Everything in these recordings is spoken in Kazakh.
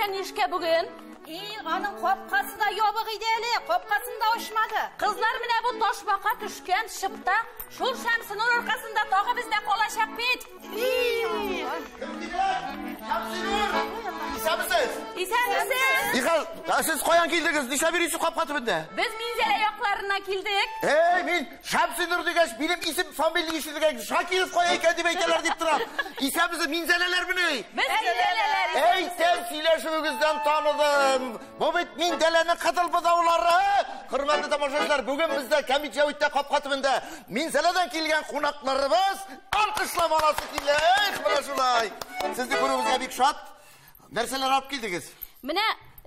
düşken işke bugün? Anın kopkası da yobığı ideli, kopkasını da hoşmadı. Kızlar mine bu toşbaka düşken şıpta, şur şemsinin orkasında toğu bizde kolaşak bit. Şamsinur! İsa mısınız? İsa mısın? İsa, siz koyan kildiniz, nişe birisi kopkatı bende. Biz minzele yoklarına kildik. Men Şamsinur degeç, benim isim familya işi degeç, Şakiriz koyayken demeykeler deyip duram. İsa mısın, minzeleler mi ne? Biz minzeleler. Ey temsileşimizden tanıdım. Bu bit minzelenin katılbı davulları. Hürmetli tamaşaçılar, bugün bizde Kemik Cavit'te kopkatımında minzeleden kilgen konaklarımız alkışlamalası kile. Bana şulay. Siz de kurumuzda bir şat. Nerseler alıp girdiniz? Mine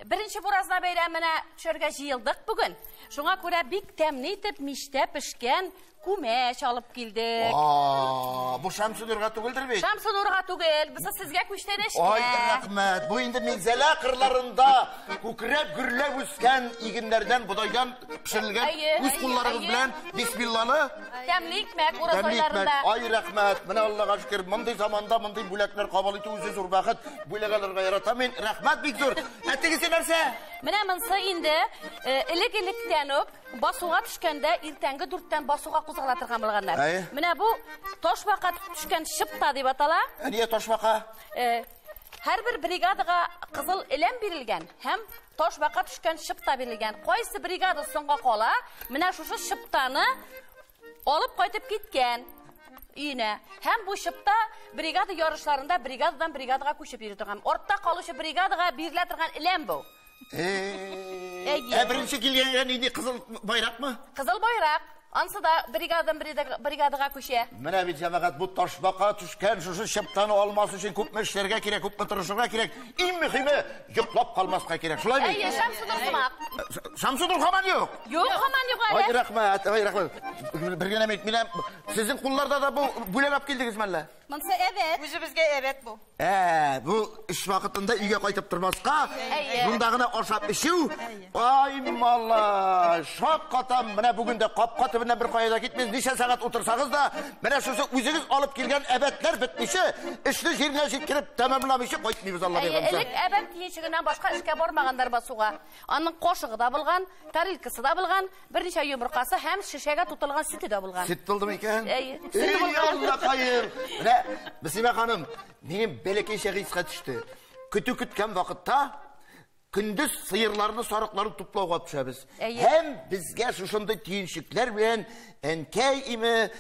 birinci burazda beyramına çörge jıyıldık bugün. Şuna göre bik temnitip mişte pişken kumeş alıp geldik. Bu Şamsinur'a tuguldur bey. Şamsinur'a tugul, bizi sizge küşteneşke. Ay rahmet, bu indi minzele kırlarında kukrep gürlep üsken iginlerden budaydan pişirilgen üst kullarımız bilen bismillahlı. Temli ekmek, urasoylarında. Ay rahmet, mine Allah'a şükür, mınday zamanda mınday bulaklar kabalıydı uzun zor vakit bulakalarga yaratamayın. Rahmet bik zor. Ettigisi nerse? Mine mınsı indi, ilik tenip, basuğa düşkende irtengi dürtten basuğa kuzaklatırgan bilganlar. Mine bu toşbaka düşken şıpta deyip atala. Niye toşbaka? Her bir brigadaga kızıl elem birilgen. Hem toşbaka düşken şıpta birilgen. Koysi brigada songa kola, mine şuşu şıptanı olup koytup gitken. Yine hem bu şıpta brigada yarışlarında brigadadan brigadaga koşup yürütürgen. Orta kalışı brigadaga birletirgen elem bu. Birinci kilgen indi kızıl bayrak mı? Kızıl bayrak. Ansı da brigadaga koşuyor. Mine bir cemaat bu toşbaka düşken şuşu şıptanı olması için küp meşlerge kirek, küp metrışırga kirek. En mühimi yıplap kalmasına kirek. Şulay mı? Şamsudur sumak. Şamsudur haman yok. Yok haman yok öyle. Ay rahmet, ay rahmet. Bir gene mine sizin kullarda da bu bulegap geldiniz melle. Mınsı evet. Yüzü bizge evet bu. Bu iş vakitinde üye kaytıp durmazka. Bundağına oşap işiu. Ay mallah. Şakatan mine bugün de kapkatı bir kayada gitmeyiz. Nişe saat otursanız da mine şusu üzünüz alıp gelgen ebetler bitmişi. İşte jirine jitkirip tamamlamışı koytmayız Allah beygamsa. Elik ebet diyişiğinden başka işe bormağanlar basuğa. Anın koşuğu da bulgan, tarilkisi da bulgan, bir neçe yumurkası hem şişege tutulgan sütü de bulgan. Süt buldu mu iken? Sütü bulgan. Allah hayır. Müslüme hanım, benim belki şeyi düştü. Kötü kütken vakitte gündüz sıyırlarını, sarıklarını tuplauğa düşeriz. Hem bizge şuşunda tiyinşikler bilen enkey imi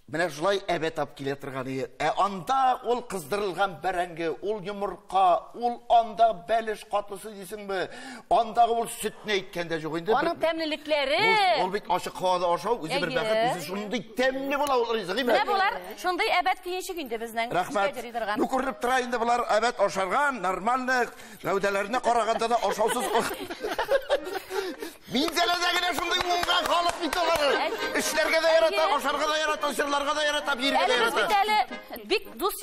mine şulay ebet ap kiletirgani. Anda ol kızdırılgan berengi, ol yumurka, ol anda beliş katlısı disin mi? Anda ol süt ne itkende yok indi. Onun temlilikleri. Ol bit aşık havada aşağı, üzü bir bakıp bizi şunda temli bola olur izin mi? Ne bolar? Şunda ebet tiyinşik indi bizden. Rahmet. Nukurlup tırayında bular ebet aşargan, normallik, gövdelerine karaganda da aşağısız. Minzeledegine şunday ungan kalıp bitoları. İşlerge de yarata, aşarga da yarata, şırlarga da yarata, birge de yarata. Elimiz bik dus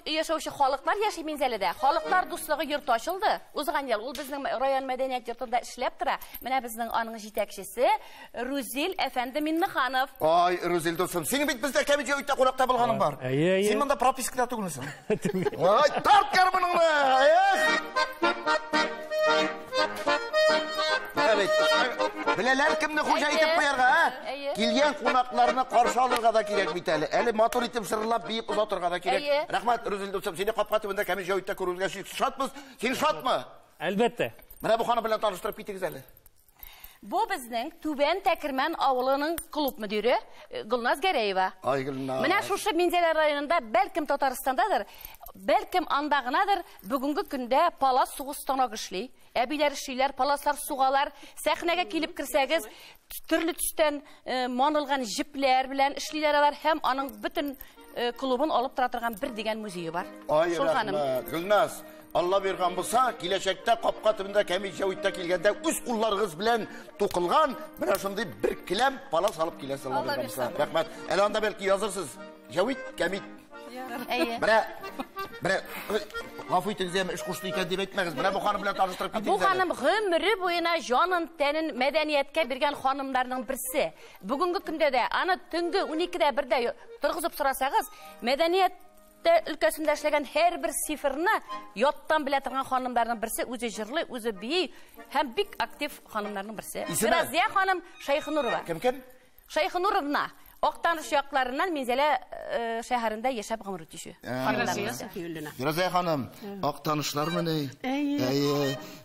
yaşavuşu halıklar yaşı minzelede. Halıklar dusluğu yurt açıldı. Uzgan yıl, ol bizning rayon medeniyet yurtunda işlep tura. Mine bizning anın jitekşisi Ruzil Efendi Minnihanov. Ay Ruzil dostum, senin bit bizde Kemik Cavit'te konakta bulganın var. Sen bunda propiskada tuğunusun. Ay tart karmınını. Evet. Bileler kimni hoca itip koyarga ha? Kilgen konaklarını karşı alırga da kirek biteli. Eli motor itip sırılap biyip uzatırga da kirek. Rahmet Ruzil dostum, seni kapkatımında Kemik Cavit'te kurulga şat mı? Sen şat mı? Elbette. Bana bu hanı bilen tanıştırıp bitiniz eli. Bu bizning Tuben Tekirmen avluning klub müdürü Gulnaz Gereyeva. Ay Gulnaz. Mine şuşu Minzeler rayonunda belkim Tataristan'dadır, belkim andağınadır. Bugünkü günde palas suğustana güçlü. Ebiler işçiler, palaslar, suğalar, sahnege kilip kirsegiz, türlü tüsten manılgan jipler bilen işçiler alar, hem anın bütün klubun alıp turatırgan bir degen müziği var. Ay rahmet. Gulnaz. Allah bergan bolsa, gelecekte kapkatımında Kemik Cavit'te kelgende üst kullarınız bilen toqilgan, mana şunday bir kilem palas alıp kelesiz Allah bergan bolsa. Rahmet. Elanda belki yazırsız. Cavit, Kemik. Bire, gafı itiniz iş kuştu iken deyip etmeyiz. Bire bu hanım bilen tanıştırıp gitiniz. Bu hanım ömrü boyuna canın tenin medeniyetke birgen hanımlarının birisi. Bugünkü günde de ana tüngü 12'de birde turguzup sorasağız, medeniyet өлкәсендә эшләгән һәрбер сиферне яттан белә торган ханымнарның берсе, үзе җырлый, үзе бии һәм бик актив ханымнарның берсе. Разия ханым Шайхнурова. Кем? Шайхнуровна Актаныш якларыннан Минзәлә шәһәрендә яшәп гомер үтүче. Разия ханым, Актанышлармы ни?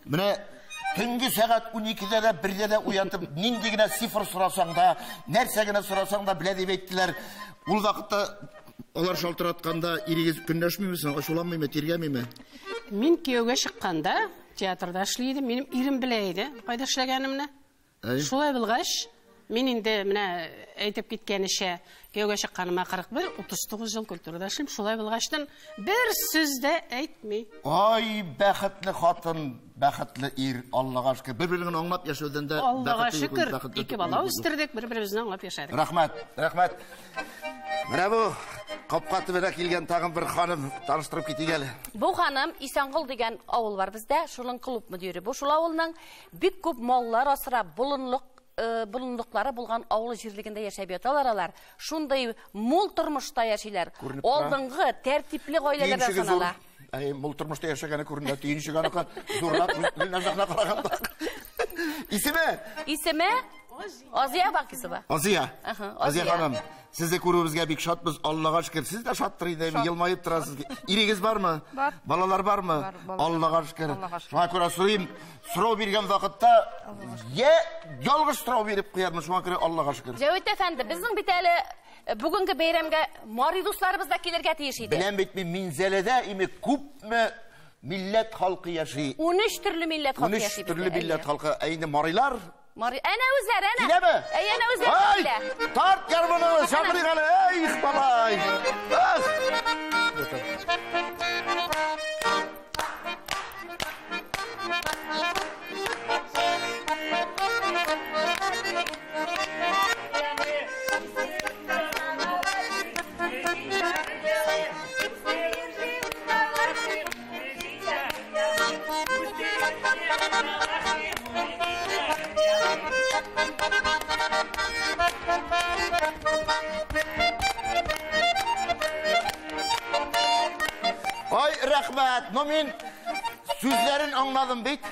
Менә Төнге сәгать 12-дә дә 1-дә дә уянтып, нинди генә цифр сорасаң да, нәрсә генә сорасаң да белә дип әйттеләр. Ул вакытта алар шалтыратканда ирегез көнләшмимесең, ачуланмыймы, тиргәмиме? Мин кияүгә чыкканда театрда эшли идем, минем ирем белә иде, кайда эшләгәнемне. Шулай булгач, мин инде менә әйтеп киткәнчә, кияүгә чыкканыма 41-39 ел культурада эшлим, шулай булгачтан бер сүз дә әйтми. Ай, бәхетле хатын, бәхетле ир, Аллага шөкер. Бер-берен аңлап яшәүдән дә Аллага шөкер, ике бала үстердек, бер-беребезне аңлап яшәдек. Рәхмәт. Менә бу капка төбенә килгән тагын бер ханым, таныштырып китик әле. Бу ханым Исәнгол дигән авыл бар бездә, шуның клуб мөдире. Бу шул авылның бик күп маллар асрап, булынлыклары булган авыл җирлегендә яшәп яталар алар. Шундай мул тормышта яшиләр. Алдынгы тәртипле гаиләләрдә санала. Мул тормышта яшәгәне күренә, тиенчеге аныкы зурлап Гөлназарга караганда. Исеме Азия Бакисова. Азия ханым, сезне күрүебезгә бик шатбыз. Аллага шөкер. Сез дә шаттыр иде, елмаеп торасыз. Ирегез бармы? Балалар бармы? Аллага шөкер. Шуңа күрә сорыйм, сорау биргән вакытта ялгыш сорау биреп куярмын. Шуңа күрә Аллага шөкер. Җавит әфәнде, безнең бит әле бүгенге бәйрәмгә Мари дусларыбыз да килергә тиеш иде. Беләм бит мин Минзәләдә күпме милләт халкы яши. 13 төрле милләт халкы яши. 13 төрле милләт халкы. Әйне Марилар. Әнә үзләре, әнә. Киләме? Әнә үзләре килә. Тарт гармоны, шакырыйк әле. Эй, балай. Ай, рәхмәт. Мин сүзләрен аңладым бит.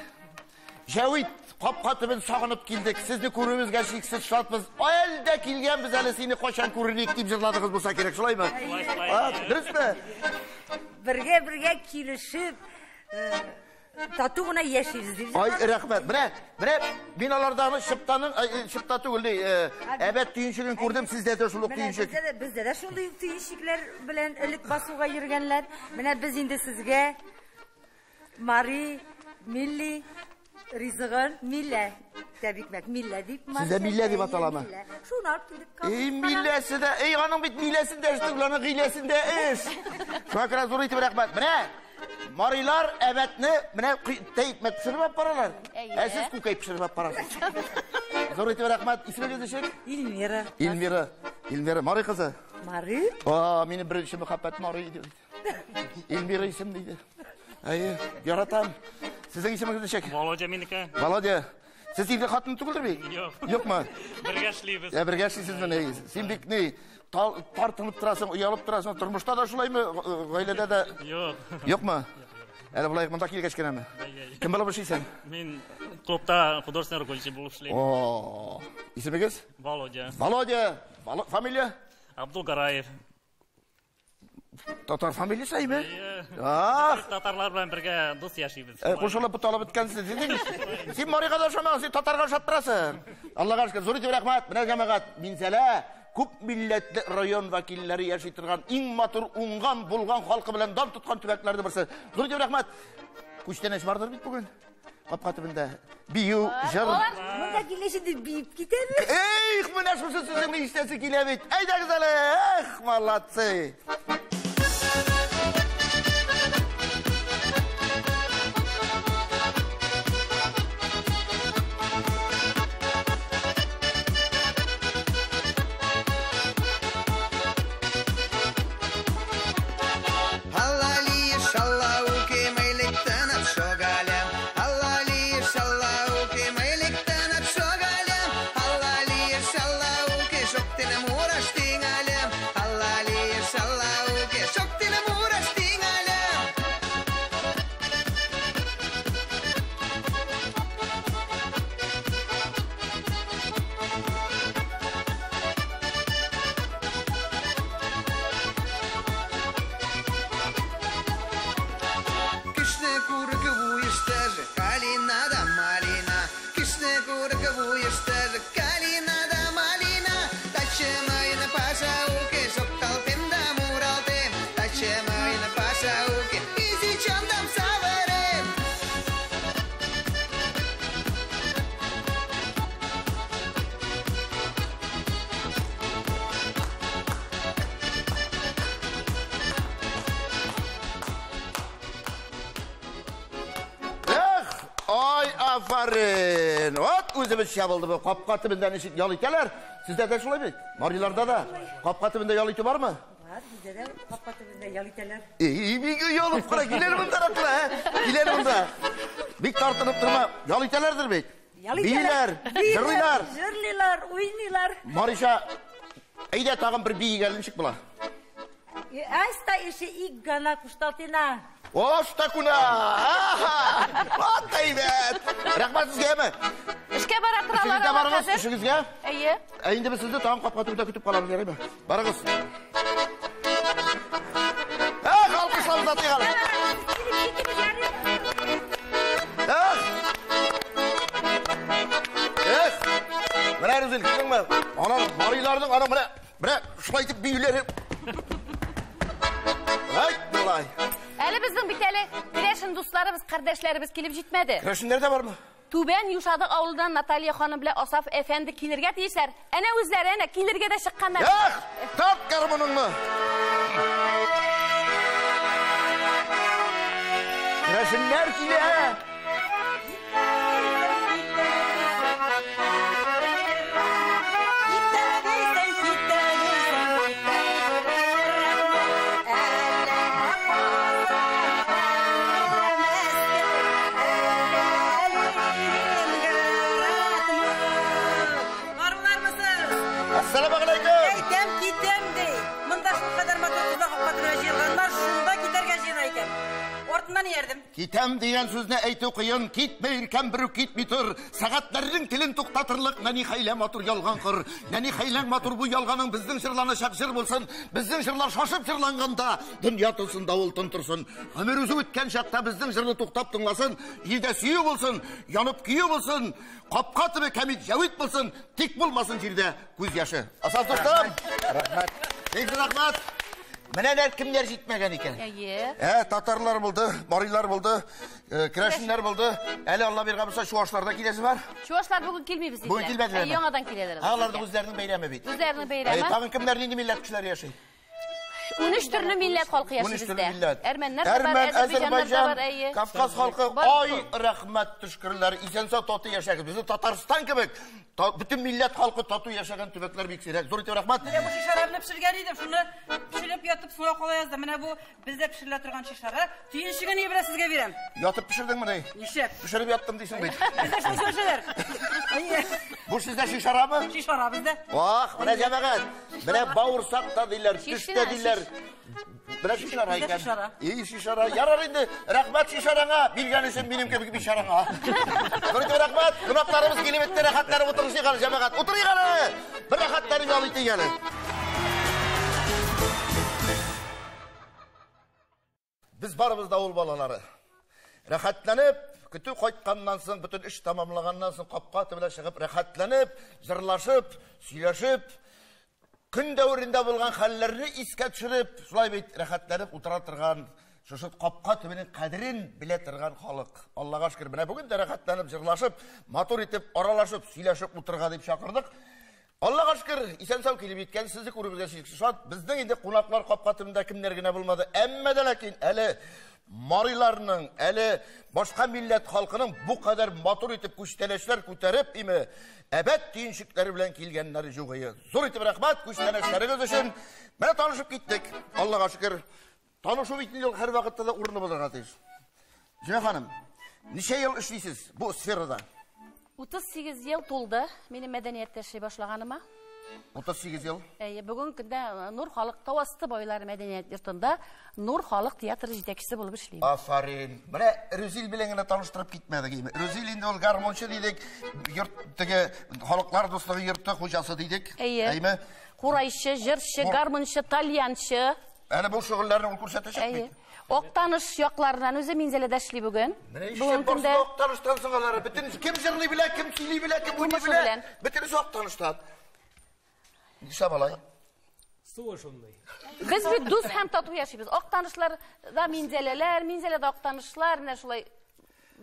Җавит, капка төбен сагынып килдек. Сезне күрүебезгә шиксез шатбыз. Әлдә килгәнбез әле, сине качан күрерлек дип җырладыгыз булса кирәк, шулаймы? Дөресме? Бергә килешеп, тату гына яшибез дип. Ай, рәхмәт. Менә мин алардагы шыпта түгел, әбәт түйенчеген күрдем, сездә дә шул түйенчек. Бездә дә шундый түйенчекләр белән элек басуга йөргәннәр. Менә без инде сезгә Мари, Милли, Ризыгын, Миллә, тәбрикмәк, Миллә дип. Сездә Миллә дип аталамы? Шуны артылып Милләсе дә, аның бит милләсендә эш түгел, аның гыйләсендә эш. Шуңа күрә зур итеп рәхмәт. Менә Марилар әбәтне менә тәйпмәк пешереп баралар. Сез күкәй пешереп барасыз. Зур итеп рәхмәт. Исмегез ничек? Илмира, Мари кызы. Мари? Минем беренче мәхәббәт Мари иде. Илмира исем диде. Яратам. Сезнең исемегез ничек? Володя минеке. Володя. Сез инде хатын түгелдер бит? Юкмы? Бергә эшлибез. Бергә эшлисезме? Син бик ни тартынып торасың, уялып торасың, тормышта да шулаймы, гаиләдә дә? Юкмы? Әле булай монда килгәч кенәме? Кем булып эшлисең? Мин клубта художественный руководитель булып эшлим. Исемегез? Володя. Фамилия? Абдулгараев. Татар фамилиясе әйме? Татарлар белән бергә дус яшибез. Кушылып буталып беткәнсез. Син Марига да шамаң, син татарга шаттырасың. Аллага шөкер, зур итеп рәхмәт. Менә җәмәгать, Минзәлә күп милләтле район вәкилләре яши торган, иң матур уңган, булган халкы белән дан тоткан төбәкләрдә берсе. Зур итеп рәхмәт. Күчтән эш бардыр бит бүген. Капка төбендә. Бию, җыр. Монда килешеп биеп китәме? Эх, менә шушы сүзеңне ишетәсе килә бит. Әйдәгез әле. Эх, молодцы. Алла Aferin. Ot özümüz yapıldı bu. Kapka tübünden eşit yalıkeler. Sizde de şulay mı? Marilarda da. Kapka tübünde yalıke var mı? Var, bizde de kapka tübünde yalıkeler. İyi bir gün yalıp kura. Gilerim bunda rakla. Gilerim bunda. Bir tartınıp durma. Yalıkelerdir bey. Biyler, jırliler. Jırliler, uyniler. Marişa, eyde tağın bir biyi gelin çık bula. Aysta işi ilk gana kuştaltina. Osta kuna. Ataydet. Rahmat sizge mi? İşke bara İşinizde kralar var barınız, hazır. işinizge. İyi. Eğinde biz sizde tağın kapatımda kütüp kalalım değil mi? Barınız. Kalkışlarımız atlayalım. Mene Rüzül gittin mi? Ana marilarının ana mene şulaytıp büyüleri. Hayt dolay. Eli bizim bir tane kreşin dostlarımız, kardeşlerimiz kelip gitmedi. Kreşin nerede var mı? Tuben Yuşadık avludan Natalya Hanım bile Asaf Efendi kilirge deyişler. Ene özleri ene kilirge de çıkanlar. Yak! Tap karımınını. Kreşin nerede ha? Selamünaleyküm. Gitem de. Mında şu kadar motor tuzağa kapatına jiyilganlar şunda giderge jiyilgan. Ortadan yerdim. Gitem diyen sözüne eyti kıyın, gitmeyirken bir gitmitir. Saatlerin kilin tuktatırlık, nani haylen motor yalgan kır. Nani haylen motor bu yalganın bizden şırlarına şakşır bulsun. Bizden şırlar şaşıp şırlanganda, dünya tılsın, davul tıntırsın. Ömür üzü ütken şakta bizden şırlı tuktap tınlasın. Yide suyu bulsun, yanıp küyü bulsun. Kapkatı ve kemik yavit bulsun. Tik bulmasın cirde göz yaşı. Asal dostum. Rahmet. Neyse rahmet. Meneler kimler gitmegen iken? İyi. Tatarlar buldu, Mariler buldu, Kreşinler buldu. Eli Allah bir kapısa şu ağaçlarda kilesi var. Şu ağaçlar bugün kilmeyi bizimle. Bugün kilmediler mi? Yonadan kileler. Ağlarda üzerinin beyremi bit. Üzerine beyremi. Tağın kimler neydi millet kişiler yaşay? 13 türlü millet halkı yaşıyor 13 bizde. türlü millet. Ermenler Ermen, var, Azerbaycanlar da var. Azerbaycan, Kafkas halkı, ay rahmet tüşkürler, isensa tatu yaşayın. Bizim Tatarstan gibi, bütün millet halkı tatu yaşayan tübekler büyükseyler. Zor itiyor rahmet. Bu şişarabını pişirgeniydim, şunu pişirip yatıp soya kolay yazdım. Mine bu bizde pişirilir turgan şişara. Tüyün işini iyi bile sizge verem. Yatıp pişirdin mi neyi? Nişep. Pişirip yattım değilsin bey. Bizde şu söyleşeler. Bu sizde şişara mı? Şişara bizde. Vah, mene cemaat. Mene bağırsak da diller, tüş de diller. Bırak şişara iken. İyi şişara. Yarar indi. Rahmet şişarana. Bilgenişin benim gibi bir şişarana. Görüntü rahmet. Kınaklarımız kelimetle rahatları oturuşu yıkanı cemaat. Otur yıkanı. Bir rahatları yalıydı yıkanı. Biz barımız davul balaları. Rahatlanıp, kütü koytkandan soň, bütün iş tamamlagandan soň kapka bile çıkıp, rahatlanıp, zırlaşıp, süйлöşüp, gün devrinde bulgan hallerini iske düşürüp, şulay beyt rahatlanıp otura turgan, şuşut kapka tübünün kadirin bile turgan halık. Allah'a şükür, bine bugün de rahatlanıp, zırlaşıp, motor etip, aralaşıp, süйлöşüp oturga deyip şakırdık. Allah'a şükür, isen-sağ kelip etken sizi kurgulaşıyık. Şu an bizden indi konaklar kapka tübünde kimlergine bulmadı. Emmeden lakin, eli marilarının, eli başka millet halkının bu kadar motor etip, kuşteleşler küterip imi, ebed deyinşikleri bilen kilgenleri juğayı. Zor etip rahmat, kuşteleşleriniz için. Bana tanışıp gittik. Allah'a şükür. Tanışıp gittiğiniz yıl her vakitte de urnumuzdan atıyız. Cüneyt Hanım, nice yıl işleysiz bu sferada? 38 yıl tuldu benim medeniyette şey başlaganıma. 38 yıl. Bugün günde Nur Halk Tavastı boyları medeniyet yurtunda Nur Halk tiyatro yetekçisi bulup işleyim. Aferin. Bana Rüzil bilengine tanıştırıp gitmedi gibi. Rüzil indi ol garmonçu dedik. Yurttaki halklar dostları yurtta hocası dedik. İyi. Kurayşı, jırşı, garmonçu, talyançı. Yani bu şoğullarını ol kurşatacak mıydı? Оқтаныш якларынан үзе Минзәләдә эшли бүген. Бүгін күндә оқтаныштан соңалары. Бүтін кім жырлый біле, кім сөйлей біле, кім уйный біле. Бүтін оқтаныштан. Ниша балай? Суы шундай. Без бит дус һәм тату яшибез. Оқтанышлар да Минзәләләр, Минзәләдә оқтанышлар, менә шулай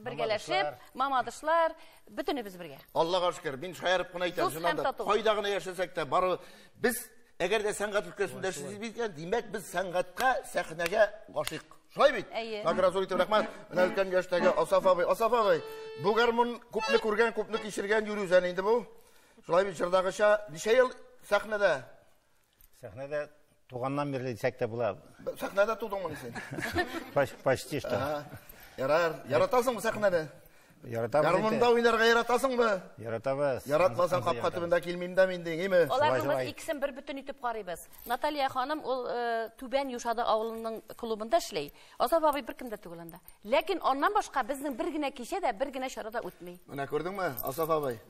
бергәләшеп, мамадышлар, бүтенебез бергә. Аллаға шөкер, мин шаярып кына әйтәм, шунда кайдагына яшәсәк тә бары без әгәр дә сәнгать өлкәсендә эшлисез бикән, димәк без сәнгатькә, сәхнәгә гашыйк. Шулай бит? Награзур итеп рәхмәт. Менә өлкән яшьтәге Асаф абый, бу гармун күпне күргән, күпне кичергән йөрүзән инде бу. Шулай бит җырдагыча ничә ел сәхнәдә? Сәхнәдә туганнан бирле дисәк тә була. Сәхнәдә тудыңмы син? Почти что. Яратасыңмы сәхнәдә? Яратабыз. Гармунда уйнарга яратасыңмы? Яратабыз. Яратмасаң капка төбендә килмим дә мин дигәнме? Аларның икесен бер бүтән итеп карыйбыз. Наталья ханым ул Түбән Юшада авылының клубында эшли. Асаф абый беркемдә түгел анда. Ләкин аннан башка безнең бер генә кичә дә, бер генә чарада үтми. Менә күрдеңме, Асаф абый?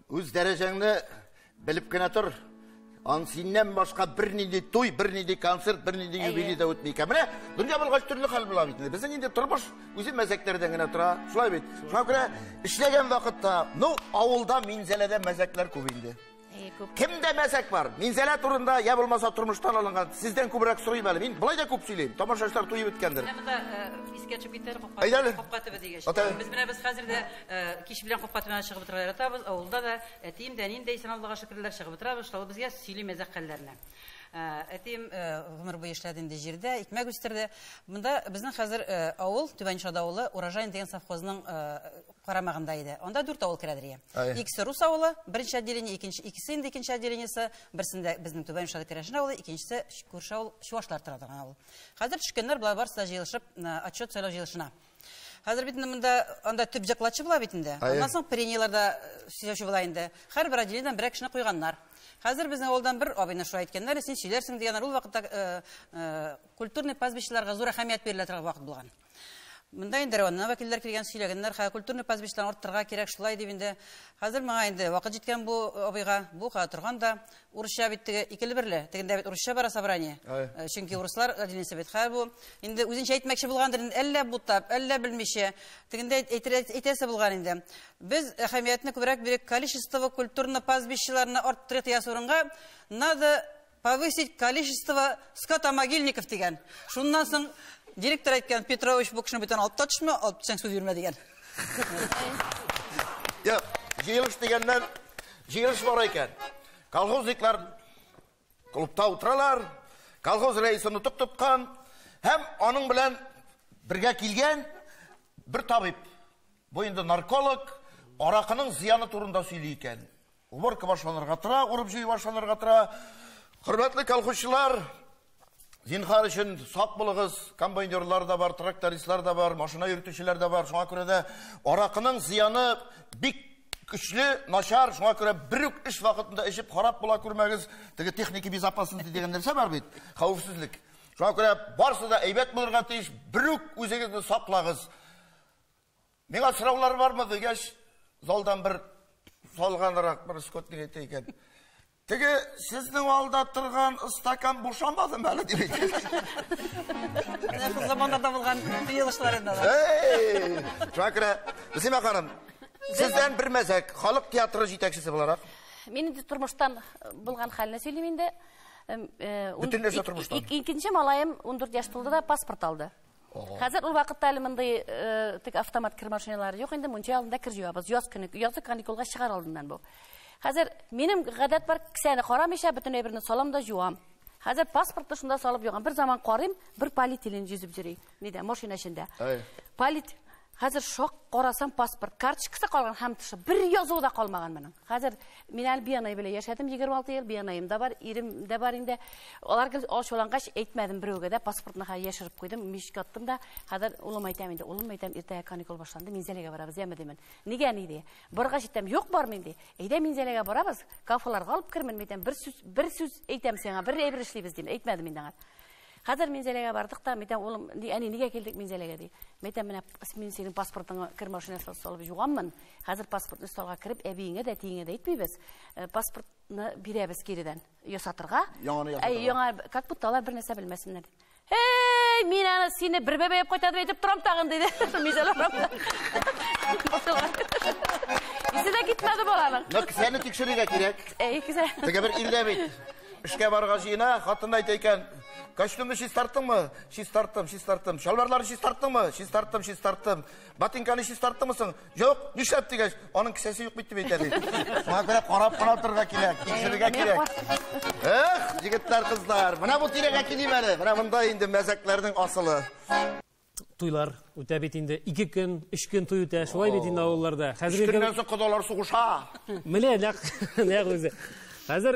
Үз дәрәҗәңне белеп кенә тор. Ан синнән башка бернинди туй, бернинди концерт, бернинди юбилей дә үтми икән. Менә дөнья булгач төрле хәл була бит. Безнең инде тормыш үзе мәзәкләрдән генә тора. Шулай бит. Шуңа күрә эшләгән вакытта, авылда Минзәләдә мәзәкләр күп инде. Кемдә мәзәк бар? Минзәлә турында я булмаса тормыштан алынган. Сездән күбрәк сорыйм әле. Мин булай да күп сөйләйм. Тамашачылар туеп беткәндер. Монда искәчеп китәр Капкаты дигәч. Без менә без хәзер дә кич белән капкатына чыгып утыра яратабыз. Авылда да әтием дә нинди исән Аллага шөкерләр чыгып утырабыз. Шул безгә сөйли мәзәк хәлләрне. Әтием гомер буе эшләде инде җирдә, икмәк үстерде. Монда безнең хәзер авыл, Түбән Юшада авылы, Урожай дигән совхозның карамагында иде. Анда 4 авыл керәдер. Икесе рус авылы, беренче отделение, икесе инде икенче отделениесе, берсендә безнең Түбән Юшада керәшен авылы, икенчесе күрше авыл, Чуашлар тора торган авыл. Хәзер төшкәннәр болар барысы да җыелышып, отчет сөйләү җыелышына. Хәзер бит монда анда төп докладчы була бит инде. Аннан соң пренияларда сөйләүче була инде. Һәрбер отделениедән берәр кешене куйганнар. Хәзер безнең авылдан бер абыйны шулай әйткәннәр, син сөйләрсең дигәннәр. Ул вакытта культурный пастбищеларга зур әһәмият бирелә торган вакыт булган. Монда инде районнан вәкилләр килгән сөйләгәннәр, культурный пастбищеларны арттырырга кирәк, шулай дип инде. Хәзер моңа инде вакыт җиткән бу абыйга, бу торган да урысча бит теге икеле берле. Тегендә бит урысча бара собрание. Чөнки урыслар отделениесе бит. Хәзер бу инде үзенчә әйтмәкче булгандыр, әллә бутап, әллә белмичә. Тегендә әйтәсе булган инде. Без әһәмиятне күбрәк бирик, количество культурно пастбищеларны арттырып ясурынга, надо повысить количество скотомогильников дигән. Шуннан соң директор әйткән, Петрович бу кешене бүтән алып тотышмы, алып төшәң сүз йөрмә дигән. Я, җыелыш дигәннән, җыелыш бар икән. Колхозниклар клубта утыралар, колхоз рәисен утып тоткан, һәм аның белән бергә килгән бер табиб. Бу инде нарколог, аракының зыяны турында сөйли икән. Убырка башланырга тора, урып җый башланырга тора. Хөрмәтле колхозчылар, зинһар өчен сак булыгыз, комбайнерлар да бар, трактористлар да бар, машина йөртүчеләр дә бар. Шуңа күрә дә аракының зыяны бик көчле, начар. Шуңа күрә бер үк эш вакытында эчеп харап була күрмәгез. Теге техника безопасности дигән нәрсә бар бит, хәвефсезлек. Шуңа күрә барсы да әйбәт булырга тиеш, бер үк үзегезне саклагыз. Миңа сораулар бармы дигәч, залдан бер салганрак бер скотник әйтә икән. Теге сезнең алда торган стакан бушамадымы әле дип әйтә. Менә шул заманда да булган җыелышларында да. Шуңа күрә, Зимә ханым, сездән бер мәзәк, халык театры җитәкчесе буларак. Мин инде тормыштан булган хәлне сөйлим инде. Бүтән нәрсә тормыштан. Икенче малаем 14 яшь тулды да паспорт алды. Хәзер ул вакытта әле мондай тик автомат кир машиналары юк инде, мунча алдында кир җыябыз. Яз көне, язгы каникулга чыгар алдыннан бу. Хәзер минем гадәт бар, кесәне карамыйча бөтен әйберне салам да җуам. Хәзер паспортны шунда салып югам. Бер заман карыйм, бер полиэтилен җизеп йөри. Нидә, машина эчендә. Хәзер шок карасам паспорт, карточкасы калган һәм тышы. Бер язу да калмаган моның. Хәзер мин әле биянай белән яшәдем, 26 ел биянайым да бар, ирем дә бар инде. Алар ачулангач әйтмәдем берәүгә дә, паспортны яшереп куйдым, мишкә аттым да. Хәзер улым әйтәм инде, улым әйтәм, иртәгә каникул башланды, Минзәләгә барабыз, яме димен. Нигә ниде? Барга җитәм, юк бармы инде. Әйдә Минзәләгә барабыз, кафеларга алып кермен әйтәм, бер сүз әйтәм сиңа, бер әйбер эшлибез дим, әйтмәдем инде аңа. Хәзер Минзәләгә бардык та, әйтәм, улым, әни нигә килдек Минзәләгә ди. Әйтәм, менә мин синең паспортыңны кир машинасына салып җуганмын. Хәзер паспортны столга кирип, әбиеңә дә, тиеңә дә әйтмибез. Паспортны бирәбез киридән ясатырга. Яңа, как будто алар бер нәрсә белмәсеннәр. Hey, мен аны сені бір бәбәйіп қойтады бейтіп тұрам тағын дейді. Исі де кетмеді боланың. Сені тексеруге керек. Кісі. Теге бір илде бейт. Ішке барға жиына, қатын айт екен. Костюмді шиз тарттың мы? Шиз тарттым. Шалбарлары шиз тарттың мы? Шиз тарттым. Ботинканы шиз тарттың мысың? Жоқ, нишлеп дегеш. Оның кісесі жоқ бітті бейтеді. Соңа көре қарап тұрға керек, тексеруге керек. Жігіттер, қыздар, мына бұл тиреге келейм әлі. Мына мұнда енді мәзәклердің асылы. Туйлар өтә бит инде 2 көн, 3 көн туй үтә, шулай бит инде авылларда. 3 көннән соң құдалар сугыша. Менә нәкъ үзе. Хәзер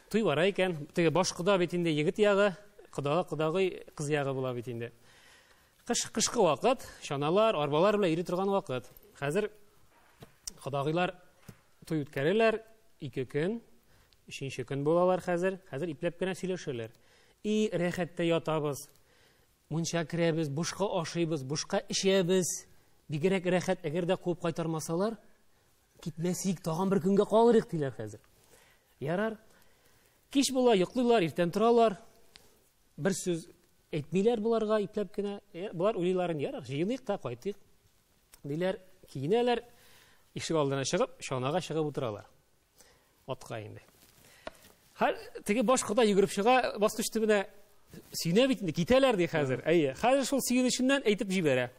туй бара икән, теге баш кода бит инде егет ягы, кодагый кыз ягы була бит инде. Кышкы вакыт, шаналар, арбалар белән йөри торган вакыт. Хәзер кодагыйлар туй үткәрәләр 2 көн, 3нче көн булалар хәзер. Хәзер ипләп кенә сөйләшәләр. И рәхәттә ятабыз. Мунча керәбез, бушка ашыйбыз, бушка ишәбез. Бигрәк рәхәт, әгәр дә куып кайтармасалар, китмәсик, тагын бер көнгә калырык диләр хәзер. Ярар. Кич була, йоклыйлар, иртән торалар. Бер сүз әйтмиләр буларга, ипләп кенә. Булар уйлыйларын, ярар, җыйныйк та кайтыйк. Диләр, киенәләр, ишек алдына чыгып, шанага чыгып утыралар. Атка инде. Һәр теге башкада йөгереп чыга, баскыч төбенә сине бит инде китәләр ди хәзер. Әйе, хәзер шул сигенешеннән әйтеп җибәрә.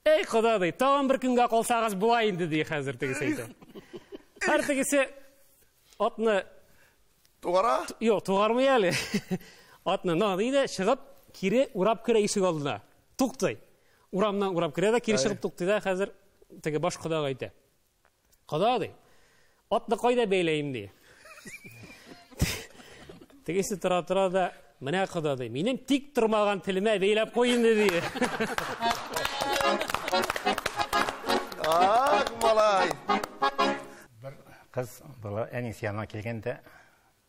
Эй, кодагый, тагын бер көнгә калсагыз була инде ди хәзер тегесе әйтә. Һәр тегесе атны тугара? Юк, тугармый әле. Атны диде, чыгып, кире урап керә ишек алдына. Туктый. Урамнан урап керә дә кире чыгып туктый да хәзер теге баш кодагый әйтә. Кодагый, атны кайда бәйләйм ди. Тегесе тора да менә кодагый, минем тик тормаган телемә бәйләп куй инде ди. Малай. Бір қыз бала әнесі янына келгенде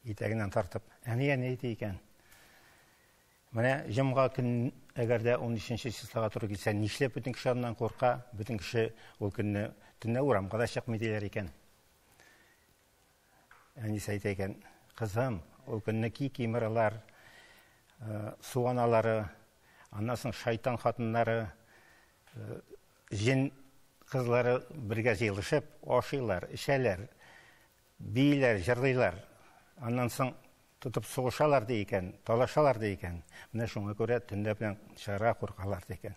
итәгеннән тартып, әне әйте икән. Менә җомга көн әгәр дә 13нче числога туры килсә, нишләп бөтен кеше аннан курка, бөтен кеше ул көнне төнлә урамга да чыкмый диләр икән. Әнисе әйтә икән, кызым, ул көнне кимералар, суаналары, аннан соң шайтан хатыннары, җен кызлары бергә җыелышып, ашыйлар, ишәләр, бийләр, җырлыйлар. Аннан соң тотып сугышалар ди икән, талашалар ди икән. Менә шуңа күрә төндә белән чыгарга куркалар ди икән.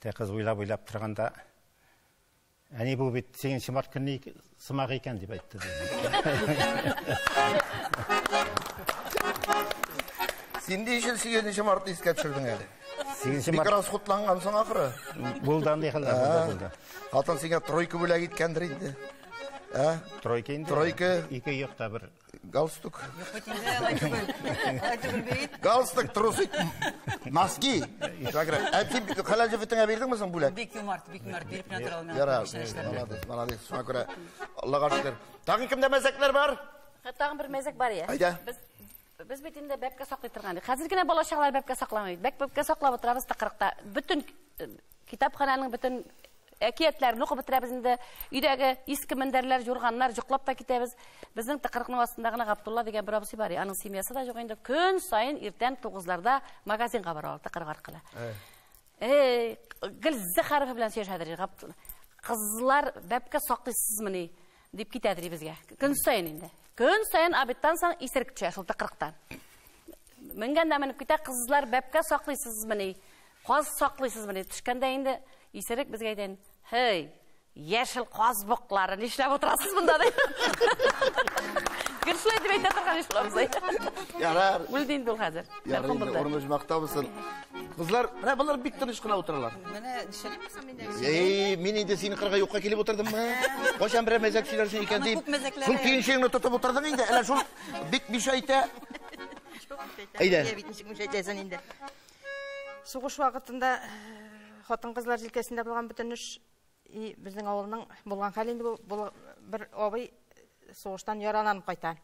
Тә кыз уйлап торганда, әни бу бит 8 март көнне сымак икән дип әйтте. Син дишен 8 март искә төшердең әле. 8 Бик март расходланган соң ахыры. булды андый хәлләр булды. Хатын сиңа тройка бүләк иткәндер инде. Тройка инде. Тройка. 2 якта бер Галстук. Галстук, трусы, носки. Әтип хәләҗе фитеңә бирдеңме соң бүләк? Бик юмарт биреп натырал мен. Ярар, молодец. Шуңа күрә Аллага шөкер. Тагын кемдә мәзәкләр бар? Тагын бер мәзәк бар я. Айда. Без бит инде бәпкә саклый торган. Хәзер генә балачаклар бәпкә сакламый. Бәпкә саклап утырабыз тыкрыкта. Бүтән китапхананың бүтән әкиятләрен укып бетерәбез инде. Өйдәге иске мендәрләр, журганнар җуклап та китәбез. Безнең тыкрыкның астында гына Габдулла дигән бер абзый бар. Аның семьясы да юк инде. Көн сайын иртән 9ларда магазинга баралар тыкрык аркылы. Гөлзә хәрефе белән сөйләшәдер Габдулла. Кызлар бәпкә саклыйсызмыни дип китәдер безгә. Көн сайын инде. Көн сайын обедтан соң исерек төшә шул тыкрыктан. Менгәндә менеп китә кызлар бәпкә саклыйсызмыни, каз саклыйсызмыни төшкәндә инде исерек безгә әйтән, "Hey, яшел каз буклары, нишләп утырасыз монда?" ди. Гөлшләй дип әйтә торган иш булабыз. Ярар. Бүлдин бул хәзер. Ярар, урыныш мактабызсың. Кызлар, менә булар бик тыныч кына утыралар. Менә нишләп миндә? Мин инде синең кырга юкка килеп утырдыммы? Качан бер мәзәк сөйләрсең икән дип. Шул киенчеңне тотып утырдың инде. Әле шул бик биш әйтә. Әйдә. Сугыш вакытында хатын-кызлар җилкәсендә булган бөтен эш безнең авылның булган хәл инде бу бер абый сугыштан яраланып кайта.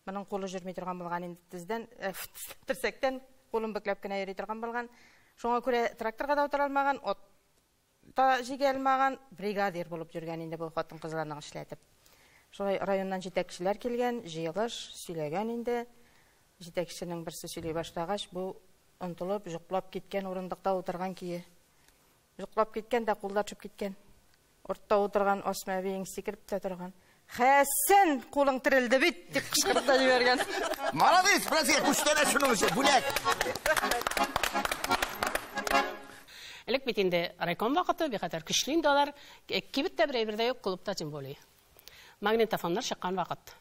Моның кулы җөрми торган булган инде тездән, терсәктән кулын бөкләп кенә йөри торган булган. Шуңа күрә тракторга да утыра алмаган, отта җигә алмаган, бригадир булып йөргән инде бу хатын-кызларның эшләтеп. Шулай районнан җитәкчеләр килгән, җыелыш сөйләгән инде. Җитәкченең берсе сөйли башлагач, бу ұнтылып, жұқлап кеткен, орындықта отырған кие. Жұқлап кеткен, да қолдар шып кеткен. Ортта отырған Осма бейін секіріп те тұрған. Хәсен, қолың тірілді бит, деп қышқыртта жіберген. Молодец, бразия, күштене шының үшін, бүлек. Элек бит инде райком вакыты бихатар күчле инде алар кибет тә бер юк клубта тем более. Магнитофоннар чыккан вакыт.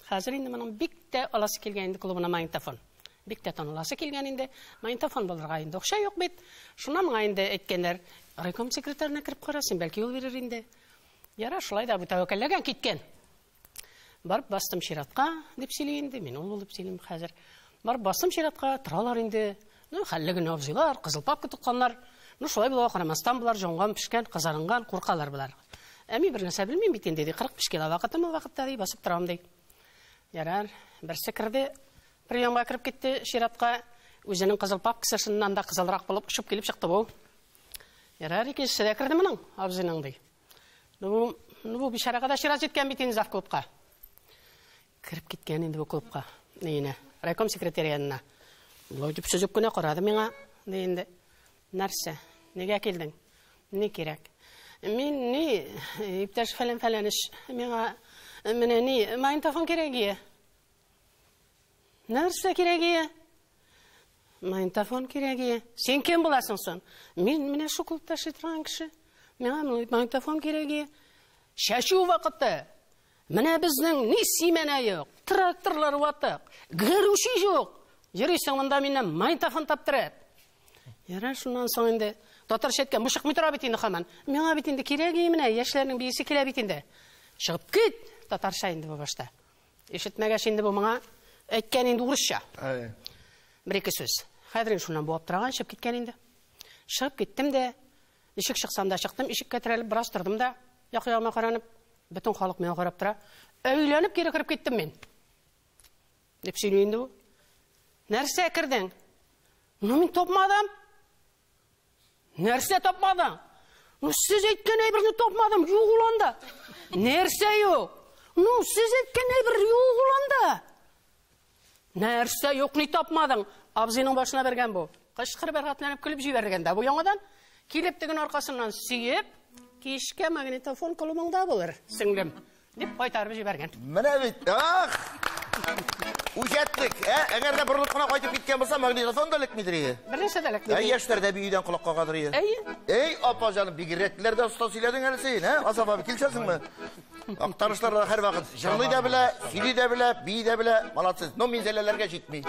Хәзер инде моның бик тә аласы килгән инде клубына магнитофон. Бик тә таныласы килгән инде магнитофон булырга инде акча юк бит. Шуңа моңа инде әйткәннәр, райком секретарына кирип карасын, бәлки ул бирер инде. Яра, шулай да бу тәвәккәлләгән киткән. Барып бастым Ширатка дип сөйли инде, мин ул булып сөйлим хәзер. Барып бастым Ширатка, торалар инде. Ну, хәллеген абзыйлар, кызыл папка тотканнар. Ну, шулай була карамастан булар жоңган пишкән, кызарынган, куркалар булар. Әми бер нәрсә белмим бит инде, 45 кило вакытым вакытта ди басып торам ди. Ярар, берсе кирде, приемга кирип китте Ширатка, үзенең кызыл папкасыннан да кызылрак булып ушып килеп чыкты бу. Ярар, икенчесе дә кирде моның абзыйның ди. Ну, бу бишарага да Шират җиткән бит инде зав клубка. Кирип киткән инде бу клубка. Нейне, райком секретариянына. Булай дип сөзеп кенә карады миңа, ди инде. Нәрсә? Нигә килдең? Ни кирәк? Мин иптәш фәлән эш. Миңа менә ни, магнитофон кирәк. Нәрсә кирәк? Магнитофон кирәк. Син кем буласың соң? Мин менә шу клубта шитран кеше. Миңа магнитофон кирәк. Шашу вакыты. Менә безнең ни симәнә юк, тракторлар ватык, гәрүши юк. Йөрисең монда миннән магнитофон таптырып. Яра, шуннан соң инде татарча әйткән, бу чыкмый тора бит инде һаман. Миңа бит инде кирәк менә, яшьләрнең биясе килә бит инде. Чыгып кит, татарча инде бу башта. Ишетмәгәч инде бу моңа әйткән инде урысча. Бер-ике сүз. Хәзер шуннан буап торган, чыгып киткән инде. Чыгып киттем дә, ишек чыксам да чыктым, ишеккә терәлеп бераз тордым да, як-ягыма каранып, бөтен халык миңа карап тора. Өйләнеп кире кирип киттем мин. Дип сөйли инде бу. Нәрсә кирдең? Ну, мин тапмадым. Нәрсә тапмадың? Ну, сез әйткән әйберне тапмадым, юк ул анда. Нәрсә юк? Ну, сез әйткән әйбер юк ул анда. Нәрсә юк, ни тапмадың? Абзыйның башына бергән бу. Кычкырып бәргәтләнеп көлеп җибәргән дә бу яңадан. Килеп тегин аркасыннан сөеп, кичкә магнитофон колумыңда булыр, сеңлем, дип кайтарып җибәргән. Менә бит, Үҗәтлек, әгәр дә берлек кына кайтып киткән булса, магнитофон да лекмидер. Бернәрсә дә лекмидер. Яшьләр дә биюдән колакка кадырый. Эй, апа җаным, бигрәкләр дә оста сөйләдең әле син, Асаф абый, килсәсеңме? Актарышларда һәр вакыт җырлый да белә, сөйли дә белә, бии дә белә. Молодцы. Но минзәләргә җитми.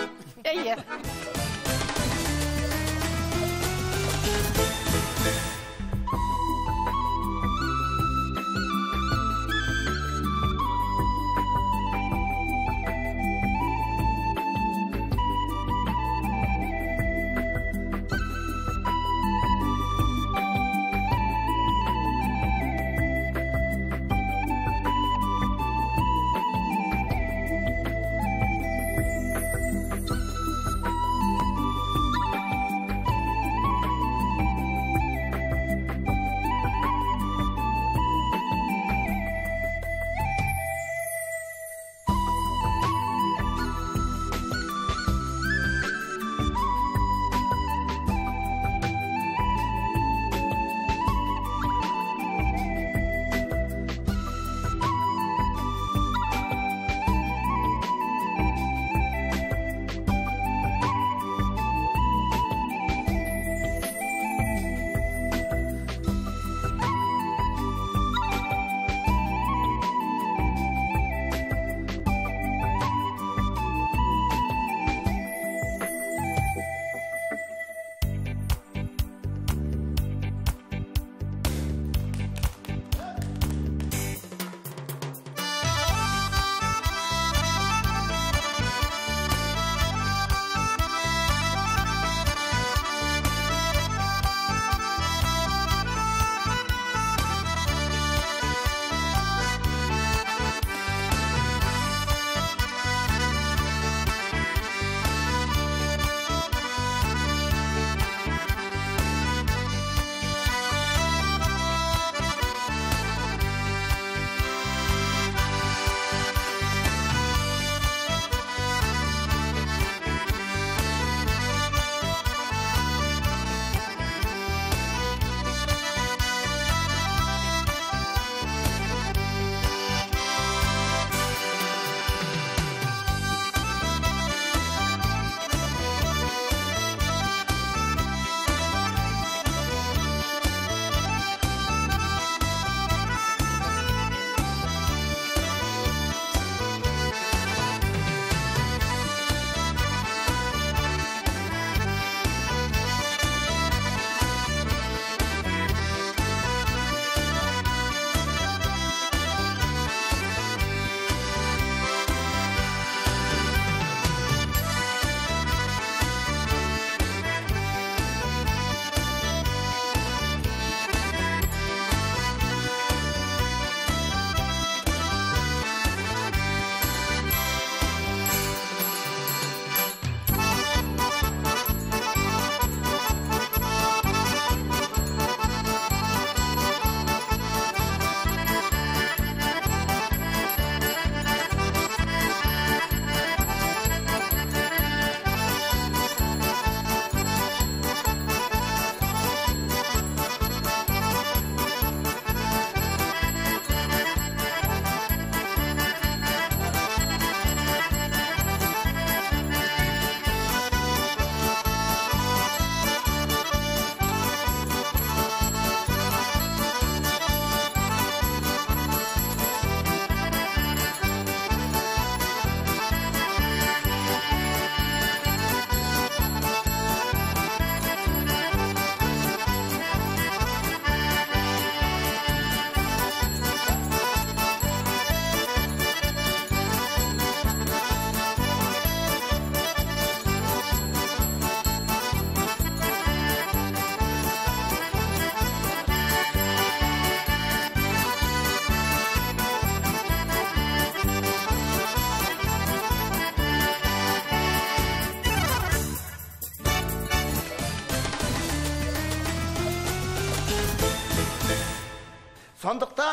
Сандықта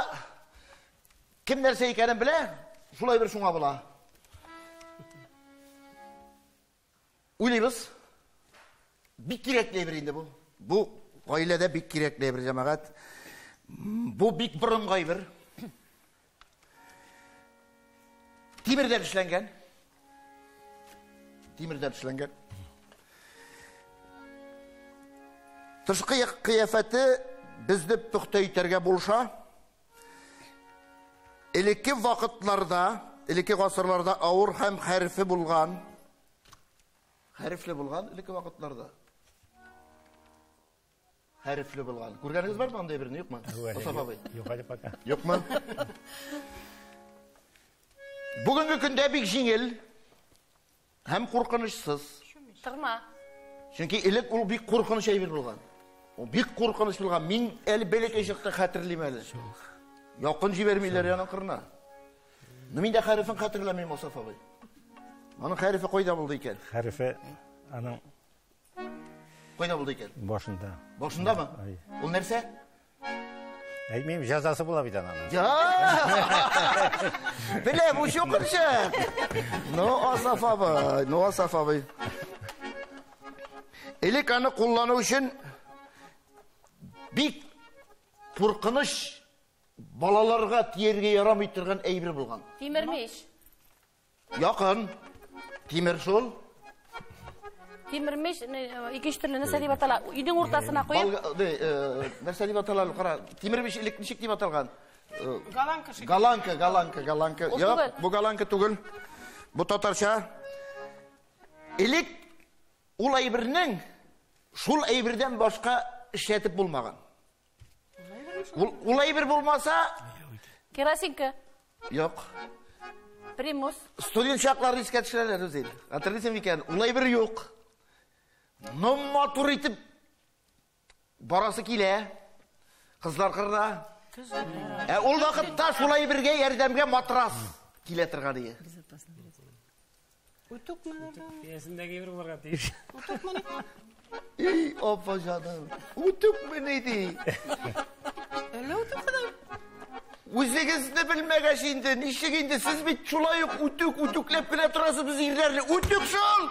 кім нәрсе екенін біле, шулай бір шуңа бұла. Ойлаймыз, бик керекли бір енді бұл. Бұл ғайләдә бик керекли бір жамағат. Бұл бик бұрынғай бір. Темірден ішленген. Темірден ішленген. Тышқы қияфәті бізді пүқтейтерге болша, элекке вақытларда, элекке ғасырларда ауыр һәм хәрифі болған, хәрифлі болған, элекке вақытларда. Хәрифлі болған. Көргеніңіз бар ма андай бірін, yok mu? Осап абай. Yok hadi пока. Yok mu? Бүгінгі күнде бик жеңіл, һәм қорқынышсыз. Тұрма. Çünkü elek ol bik korkunç bir bulgan. O bik korkunç bulgan. Min el belek eşekte hatırlayayım eli. Yakın jibermeyler yanın kırına. Min de harifin hatırlamayayım Osaf abi. Onun harifi koyda buldu iken. Harifi anın Koyda buldu iken. başında. Başında mı? Ay. O nerse? Aytmayayım cazası bulabilir anın. Ya. Bile bu şu konuşa. No Osaf abi. No Osaf abi. Elek anı kullanı için bik korkunç balalarga tiyerge yaramay turgan eybir bulgan. Temirmiş. Yakın. Timir sol. Temirmiş, ikinci türlü nasıl deyip atala? Uyudun ortasına koyup. Nasıl deyip atalar? Timirmiş elektrişik deyip atalgan. Galanka. Galanka. O Yok, tugul. bu galanka tugul. Bu tatarça. Elek ul eybirinin şul eybirden başka işletip bulmagan. Ul eybir bulmasa Kerasinka. yok. Primus. Student şartları isketçilerler özel. Hatırlıyorsun iken ul eybir yok. Nomatur itip barası kile. Kızlar kırda. Ol vakitte şul eybirge yerdemge matras kile tırganı. Utuk mu? Esindeki bir var deyip. Utuk mu? Ey apa canım. Utuk mu neydi? Öyle utuk mu? O'zingiz ne bilmegen şimdi, nişiginde siz bir çulayıp utuklep güne turasınız yerlerle. Utuk şol!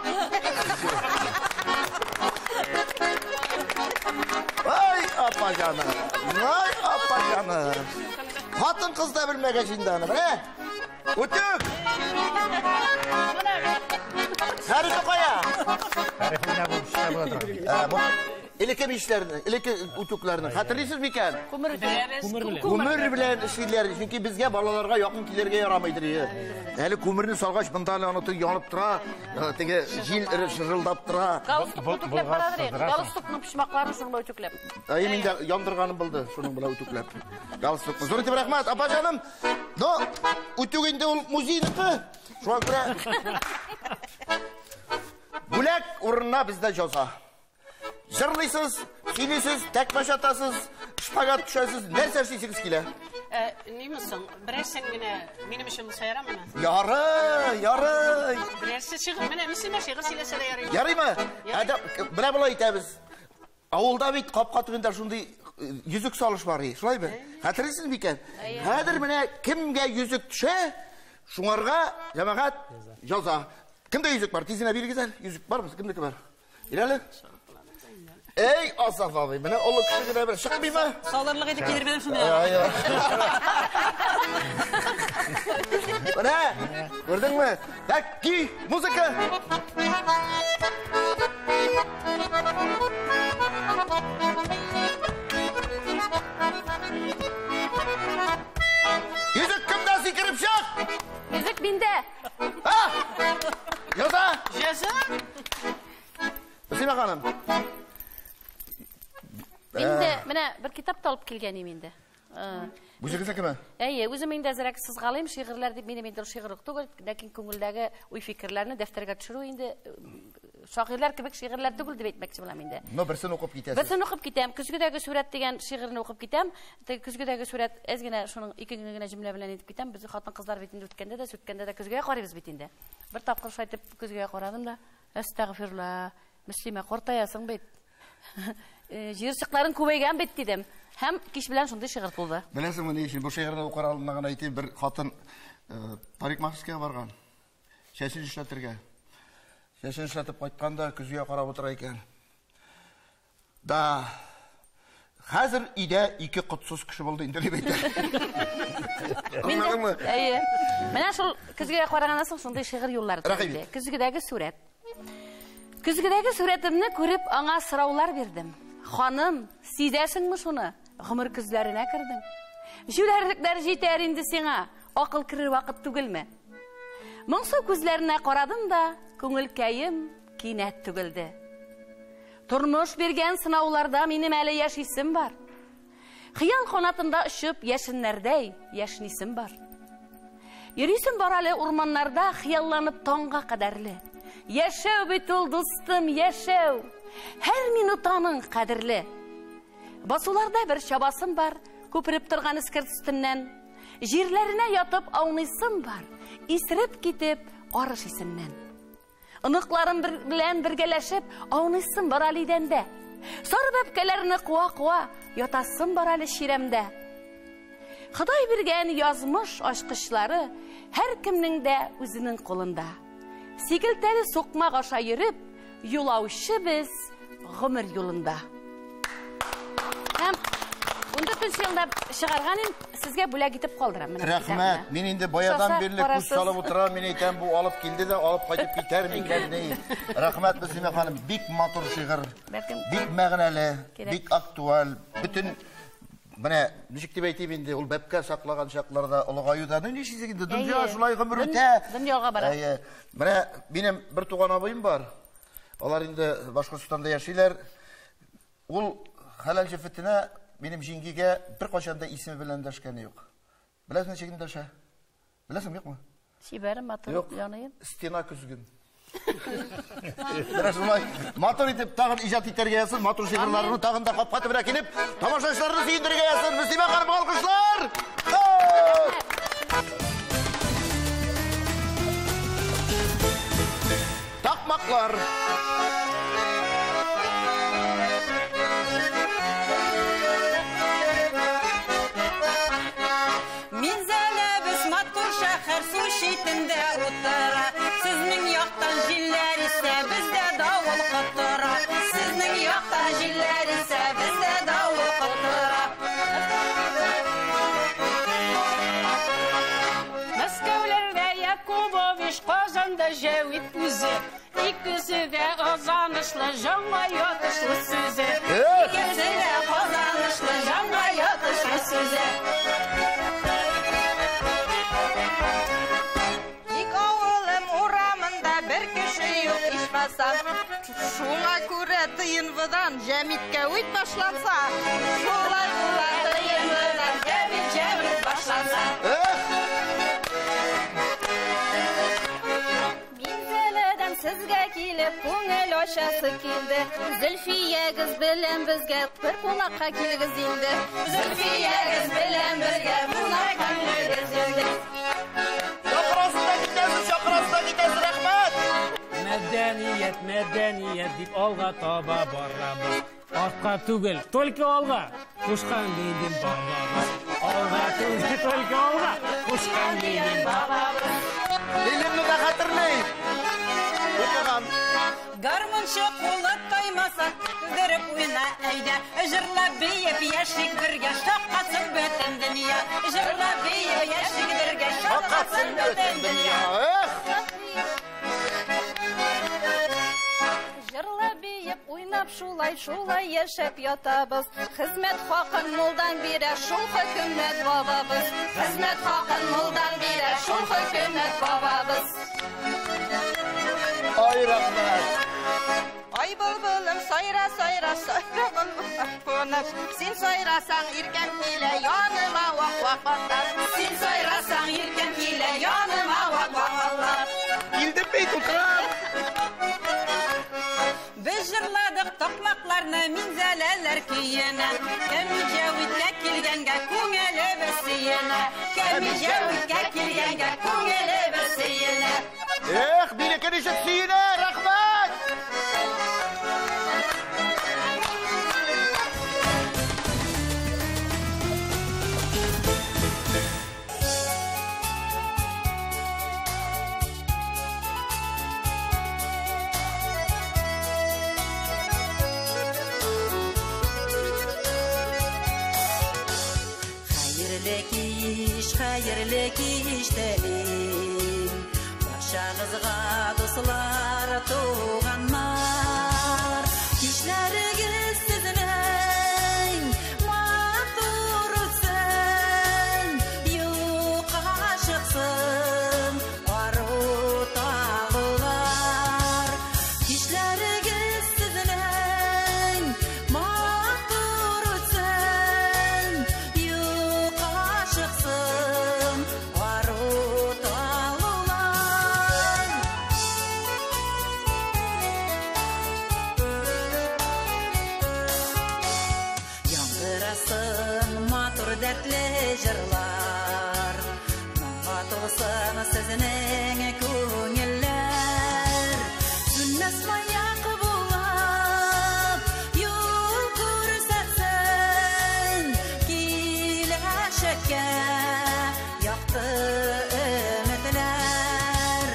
Vay apa canım. Vay apa canım. Hatın kız da bilmegen şimdi hanım, he? Utuk! Harifi koya. Harifi ne bu işte bu. Eleke işlerini, eleke utuklarını hatırlıyorsunuz mu iken? Kumur bilen şeyler, çünkü bizge balalarga yakın kilerge yaramaydır ya. Yani kumurunu salgaç bintali anıtı yanıp tıra, tege jil şırıldap tıra. Galıstuk utuklep baradır ya. Galıstuk'un pişmaklarını şunla utuklep. Ay min de yandırganım bildi, şunun bila utuklep. Galıstuk. Zoriti bırakmaz, apa canım. No, utukinde ol muziğiniki. Şu an göre. Bulak uğruna bizde joza. Jırlısız, söylüyorsunuz, tek baş atasız, şpagat düşüyorsunuz, nerse işiniz kile? Ne misin? Birersen yine benim işimi sayarım mı? Yarı. Birerse şıgır, mene misime şıgır silese de yarıyor. Yarı mı? Hadi, bile bula itemiz. Avulda bit, kapka tübünde şunday yüzük salış var ya, şulay mı? Hatırlısınız mı iken? Hadir mene kimge yüzük düşe, şunlarga, cemaat, yoza. Kimde yüzük var? Tizine bir güzel, yüzük var mı? Kimdeki var? İlerle. Ey Asaf abi, bana oğlu kışı beraber şıkmayayım mı? Sağlarlık edip gelir benim şunu ya. Ya. Bana, gördün mü? Bak ki, müzika. Yüzük kimden sikirip şak? Yüzük binde. Ha? Yoza. Ceza? Hüseyme hanım. Binde, mene bir kitap da alıp kelgenim indi. Bu şekilde kime? Әйе, өзім енді әзірәк сызғалайым, шиғырлар деп менің енді шиғырлық түгіл, ләкин көңілдегі ой фикірлеріні дәфтерге түсіру енді шағирлар кебек шиғырлар түгіл деп айтмақшы болам енді. No, бірсін оқып кетесіз. Бірсін оқып кетем. Күзгідегі сурет деген шиғырын оқып кетем. Күзгідегі сурет әзгіне шуның икігіне жүмле білен етіп кетем. Біз хатын қызлар бетінде өткенде де, сөткенде де күзгіге қарайбыз бетінде. Бір тапқыр шайтып күзгіге қарадым да, әстағфирулла, мүслиме қортаясың бет. Жиыршықтарын көбейген бет дедім. Һәм кич белән шундый шигырь булды. Беләсеңме ни өчен? Бу шигырьне укыр алдыннан гына әйтим, бер хатын парикмахерская барган. Чәчен эшләтергә. Чәчен эшләтеп кайтканда күзгә карап утыра икән. Да хәзер өйдә ике котсыз кеше булды инде дип әйтә. Аңладыңмы? Әйе. Менә шул көзгегә караганнан соң шундый шигырь юллары тәкъдим. Көзгедәге сүрәт. Көзгедәге сүрәтемне күреп, аңа сораулар бирдем. Ханым, сизәсеңме шуны? Гомер күзләренә кирдем. Җүләрлекләр җитәр инде сиңа, акыл кирер вакыт түгелме? Моңсу күзләренә карадым да, күңелкәем кинәт түгелде. Тормыш биргән сынауларда минем әле яшисем бар. Хыял канатында очып яшеннәрдәй яшнисем бар. Йөрисем бар әле урманнарда хыялланып таңга кадәрле. Яшәү бит ул дустым, яшәү. Һәр минутаның кадерле. Басуларда бер чабасым бар, күпереп торган искерт өстеннән. Җирләренә ятып аунысым бар, исереп китеп арыш исеннән.Ыныкларым белән бергәләшеп аунысым бар алидәндә. Сар бәбкәләрне куа-куа ятасым бар әле ширемдә. Ходай биргән язмыш ачкычлары һәр кемнең дә үзенең кулында. Сигелтәле сукмак аша йөреп, юлаучы без гомер юлында. Һәм 14 елда чыгарганын сезгә бүләк итеп калдырам. Рәхмәт. Мин инде баядан бирле күз салып утырам, мин әйтәм, бу алып килде дә алып кайтып китәр микән ни. Рәхмәт Бәсимә ханым, бик матур шигырь, бик мәгънәле, бик актуаль. Бүтән менә ничек дип әйтим инде, ул бәбкә саклаган чакларда улыгаюда ни эшлисең инде, дөнья шулай гомер үтә. Дөньяга бара. Менә минем бер туган абыем бар. Алар инде Башкортстанда яшиләр. Ул хәләл җефетенә минем җиңгигә бер качанда исеме белән дәшкәне юк. Беләсеңме ничек дәшә? Беләсеңме юкмы? Сибәр матур яныем. Стена күзгем. Менә шулай матур итеп тагын иҗат итәргә ясын, матур шигырьләрне тагын да капкатып бирә килеп, тамашачыларны сөендерергә ясын. Бәсимә ханым, алкышлар! Такмаклар. Шитендә утыра, сезнең яктан җилләр исә, бездә давыл котыра. Сезнең яктан җилләр исә, бездә давыл котыра. Мәскәүләрдә Якубович, Казанда Җәвит үзе. Икесе дә азанышлы, җанга ятышлы сүзе. Икесе дә азанышлы, җанга ятышлы сүзе. Шуңа күрә тыйынвыдан җәмиткә үт башланса. Шулай була тыйынвыдан җәмит башланса. Минзәләдән сезгә килеп күңел ачасы килде. Зөлфиягыз белән безгә бер кунакка килегез инде. Зөлфиягыз белән бергә кунакка килегез инде. Чакрасында китәсез, рәхмәт. Мәдәният дип алга таба барабыз. Артка түгел, только алга. Кушкан дейдин бабабыз. Алга түгел, только алга. Кушкан дейдин бабабыз. Дилемне дә хәтерләй. Укыган. Гармунчы кулы таймаса, күдереп уйна әйдә. Җырлап бейеп яшик бергә, шаккатсын бөтен дөнья. Җырлап бейеп яшик бергә, шаккатсын бөтен дөнья. Җырлап бейеп уйнап шулай яшәп ятабыз. Хезмәт хакын мулдан бирә шул хөкүмәт бабабыз. Хезмәт хакын мулдан бирә шул хөкүмәт бабабыз. Ай рәхмәт. Ай былбылым сайра былбылым кунып. Син сайрасаң иркәм килә яныма вак-вак атар. Син сайрасаң иркәм килә яныма вак-вак атар. Илде бит утырам. Без җырладык такмакларны минзәләләр көенә. Кем җәвиткә килгәнгә күңелебез сөенә. Кем җәвиткә килгәнгә күңелебез сөенә. Минеке ничек сөенә, рәхмәт. Хайырлы киштелим, баршаңызға достар, туғандар. Кишләрегез сезнең матур үтсен, юққа шықсын ару тағылар. Кишләрегез сезнең матур үтсен, юққа шықсын ару тағылар. Яңғырасын матур дәртлі жырлар, мұңға толсын сезнең көңілләр. Сүннәс маяқ булып, юл күрсәтсен, киләчәккә яқты өметләр.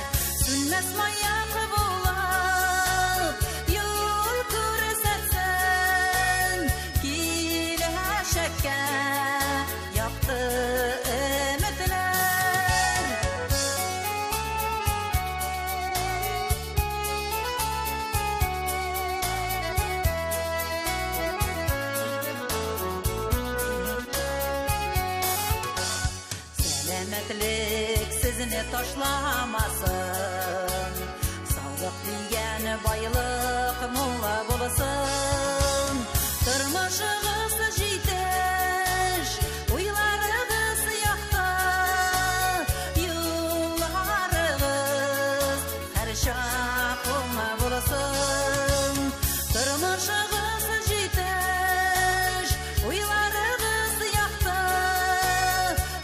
Сүннәс маяқ булып, юл күрсәтсен, киләчәккә яқты өметләр. Сәләмәтлек сезне ташламасын, саулык дигән байлык мулла булсын. Тормышыгыз җитеш, уйларыгыз якты, юлларыгыз һәр чак уңа булсын. Тормышыгыз җитеш, уйларыгыз якты,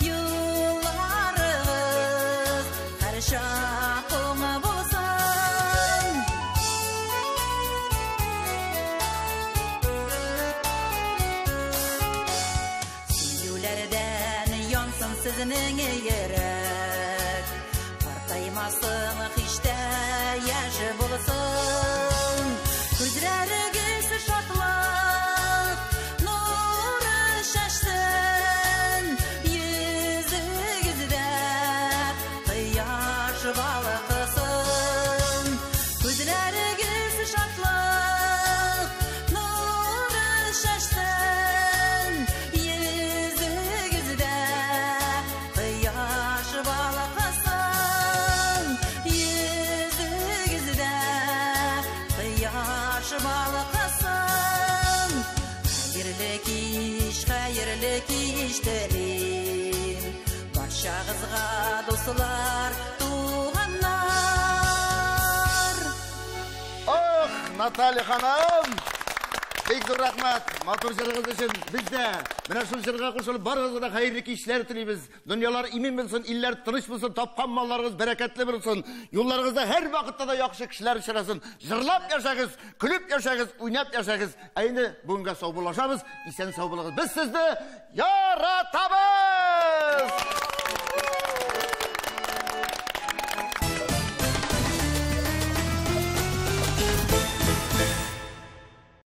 юлларыгыз һәр чак уңа булсын. Сөйләрдән янсын сезнең йөрәк, картаймасын һичтә яш булсын. Күзләрегез шатлык нуры шашсын, йөзегездә кояш балкысын. Күзләрегез шатлык нуры шашсын, йөзегездә кояш балкысын. Йөзегездә кояш балкысын. Хайырлы кич телим, баршагызга дуслар, туганнар. Ох, Наталья ханым! Бик зур рахмат. Матур җырыгыз өчен без дә менә шул җырга кушылып барыгызга хәерле кичләр телибез. Дөньялар имин булсын, илләр тыныч булсын, тапкан малларыгыз бәрәкәтле булсын. Юлларыгызда һәр вакытта да яхшы кешеләр очрасын. Җырлап яшагыз, көлеп яшагыз, уйнап яшагыз. Әйне бүгенгә сау булашабыз, исән сау булыгыз. Без сезне яратабыз!